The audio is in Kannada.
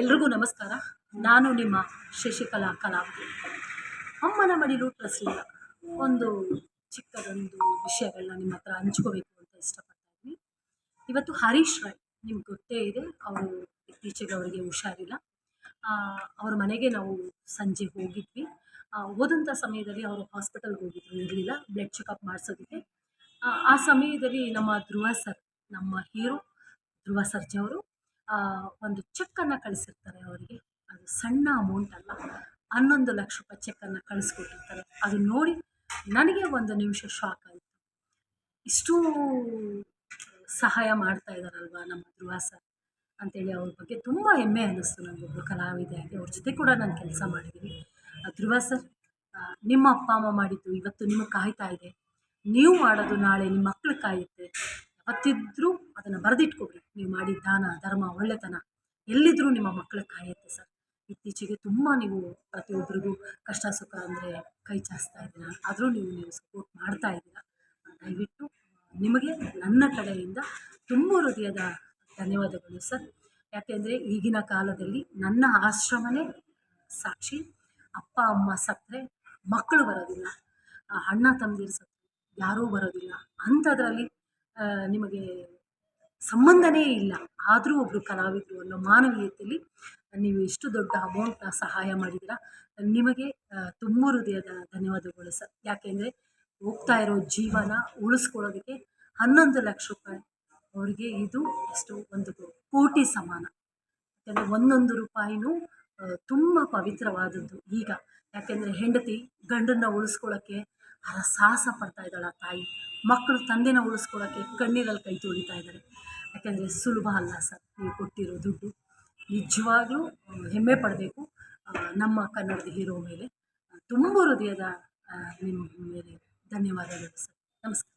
ಎಲ್ರಿಗೂ ನಮಸ್ಕಾರ. ನಾನು ನಿಮ್ಮ ಶಶಿಕಲಾ ಕಲಾವತಿ. ಅಮ್ಮನ ಮಡಿಲು ಟ್ರಸ್ಟಿಂದ ಒಂದು ಚಿಕ್ಕದೊಂದು ವಿಷಯಗಳನ್ನ ನಿಮ್ಮ ಹತ್ರ ಹಂಚ್ಕೋಬೇಕು ಅಂತ ಇಷ್ಟಪಡ್ತಾ ಇದ್ದೀನಿ. ಇವತ್ತು ಹರೀಶ್ ರಾಯ್ ನಿಮ್ಗೆ ಗೊತ್ತೇ ಇದೆ, ಅವರು ಇತ್ತೀಚೆಗೆ ಅವರಿಗೆ ಹುಷಾರಿಲ್ಲ. ಅವ್ರ ಮನೆಗೆ ನಾವು ಸಂಜೆ ಹೋಗಿದ್ವಿ. ಹೋದಂಥ ಸಮಯದಲ್ಲಿ ಅವರು ಹಾಸ್ಪಿಟಲ್ಗೆ ಹೋಗಿದ್ರು, ಇರಲಿಲ್ಲ, ಬ್ಲಡ್ ಚೆಕಪ್ ಮಾಡಿಸೋದಕ್ಕೆ. ಆ ಸಮಯದಲ್ಲಿ ನಮ್ಮ ಧ್ರುವ ಸರ್, ನಮ್ಮ ಹೀರೋ ಧ್ರುವ ಸರ್ಜಾ ಅವರು ಒಂದು ಚೆಕ್ಕನ್ನು ಕಳಿಸಿರ್ತಾರೆ ಅವರಿಗೆ. ಅದು ಸಣ್ಣ ಅಮೌಂಟ್ ಅಲ್ಲ, 11 ಲಕ್ಷ ರೂಪಾಯಿ ಚೆಕ್ಕನ್ನು ಕಳಿಸ್ಕೊಟ್ಟಿರ್ತಾರೆ. ಅದು ನೋಡಿ ನನಗೆ ಒಂದು ನಿಮಿಷ ಶಾಕ್ ಆಯಿತು. ಇಷ್ಟು ಸಹಾಯ ಮಾಡ್ತಾ ಇದ್ದಾರಲ್ವ ನಮ್ಮ ಧ್ರುವ ಸರ್ ಅಂತೇಳಿ ಅವ್ರ ಬಗ್ಗೆ ತುಂಬ ಹೆಮ್ಮೆ ಅನ್ನಿಸ್ತು ನನಗೆ. ಒಬ್ಬರು ಕಲಾವಿದೆಯಾಗಿ ಅವ್ರ ಜೊತೆ ಕೂಡ ನಾನು ಕೆಲಸ ಮಾಡಿದ್ದೀನಿ. ಧ್ರುವ ಸರ್, ನಿಮ್ಮ ಅಪ್ಪ ಅಮ್ಮ ಮಾಡಿದ್ದು ಇವತ್ತು ನಿಮಗೆ ಕಾಯ್ತಾ ಇದೆ, ನೀವು ಮಾಡೋದು ನಾಳೆ ನಿಮ್ಮ ಮಕ್ಳು ಕಾಯುತ್ತೆ. ಯಾವತ್ತಿದ್ರೂ ಅದನ್ನು ಬರೆದಿಟ್ಕೊಬಿಡಿ. ನೀವು ಮಾಡಿದ ದಾನ ಧರ್ಮ ಒಳ್ಳೆತನ ಎಲ್ಲಿದ್ದರೂ ನಿಮ್ಮ ಮಕ್ಕಳು ಕಾಯುತ್ತೆ ಸರ್. ಇತ್ತೀಚೆಗೆ ತುಂಬ ನೀವು ಪ್ರತಿಯೊಬ್ಬರಿಗೂ ಕಷ್ಟ ಸುಖ ಅಂದರೆ ಕೈ ಚಾಚ್ತಾ ಇದ್ದೀರಾ, ಆದರೂ ನೀವು ಸಪೋರ್ಟ್ ಮಾಡ್ತಾ ಇದ್ದೀರಾ. ದಯವಿಟ್ಟು ನಿಮಗೆ ನನ್ನ ಕಡೆಯಿಂದ ತುಂಬ ಹೃದಯದ ಧನ್ಯವಾದಗಳು ಸರ್. ಯಾಕೆಂದರೆ ಈಗಿನ ಕಾಲದಲ್ಲಿ ನನ್ನ ಆಶ್ರಮನೇ ಸಾಕ್ಷಿ. ಅಪ್ಪ ಅಮ್ಮ ಸತ್ತರೆ ಮಕ್ಕಳು ಬರೋದಿಲ್ಲ, ಅಣ್ಣ ತಮ್ಮದಿರು ಸತ್ತರೆ ಯಾರೂ ಬರೋದಿಲ್ಲ. ಅಂಥದ್ರಲ್ಲಿ ನಿಮಗೆ ಸಂಬಂಧನೇ ಇಲ್ಲ, ಆದರೂ ಒಬ್ಬರು ಕಲಾವಿದರು ಅನ್ನೋ ಮಾನವೀಯತೆಯಲ್ಲಿ ನೀವು ಇಷ್ಟು ದೊಡ್ಡ ಅಮೌಂಟ್ನ ಸಹಾಯ ಮಾಡಿದ್ದೀರಾ. ನಿಮಗೆ ತುಂಬ ಹೃದಯದ ಧನ್ಯವಾದಗಳು ಸರ್. ಯಾಕೆಂದರೆ ಹೋಗ್ತಾ ಇರೋ ಜೀವನ ಉಳಿಸ್ಕೊಳ್ಳೋದಕ್ಕೆ 11 ಲಕ್ಷ ರೂಪಾಯಿ ಅವರಿಗೆ ಇದು ಎಷ್ಟು ಒಂದು ಕೋಟಿ ಸಮಾನ. ಯಾಕೆಂದರೆ ಒಂದೊಂದು ರೂಪಾಯಿನೂ ತುಂಬ ಪವಿತ್ರವಾದದ್ದು ಈಗ. ಯಾಕೆಂದರೆ ಹೆಂಡತಿ ಗಂಡನ್ನ ಉಳಿಸ್ಕೊಳ್ಳೋಕ್ಕೆ ಸಾಹಸ ಪಡ್ತಾ ಇದ್ದಾಳೆ ಆ ತಾಯಿ, ಮಕ್ಕಳು ತಂದೆನ ಉಳಿಸ್ಕೊಳ್ಳೋಕ್ಕೆ ಕಣ್ಣೀರಲ್ಲಿ ಕೈ ತೊಳಿತಾ ಇದ್ದಾರೆ. ಯಾಕೆಂದರೆ ಸುಲಭ ಅಲ್ಲ ಸರ್ ನೀವು ಕೊಟ್ಟಿರೋ ದುಡ್ಡು. ನಿಜವಾಗ್ಲೂ ಹೆಮ್ಮೆ ಪಡಬೇಕು ನಮ್ಮ ಕನ್ನಡದ ಹೀರೋ ಮೇಲೆ. ತುಂಬ ಹೃದಯದ ನಿಮ್ಮ ಮೇಲೆ ಧನ್ಯವಾದಗಳು ಸರ್. ನಮಸ್ಕಾರ.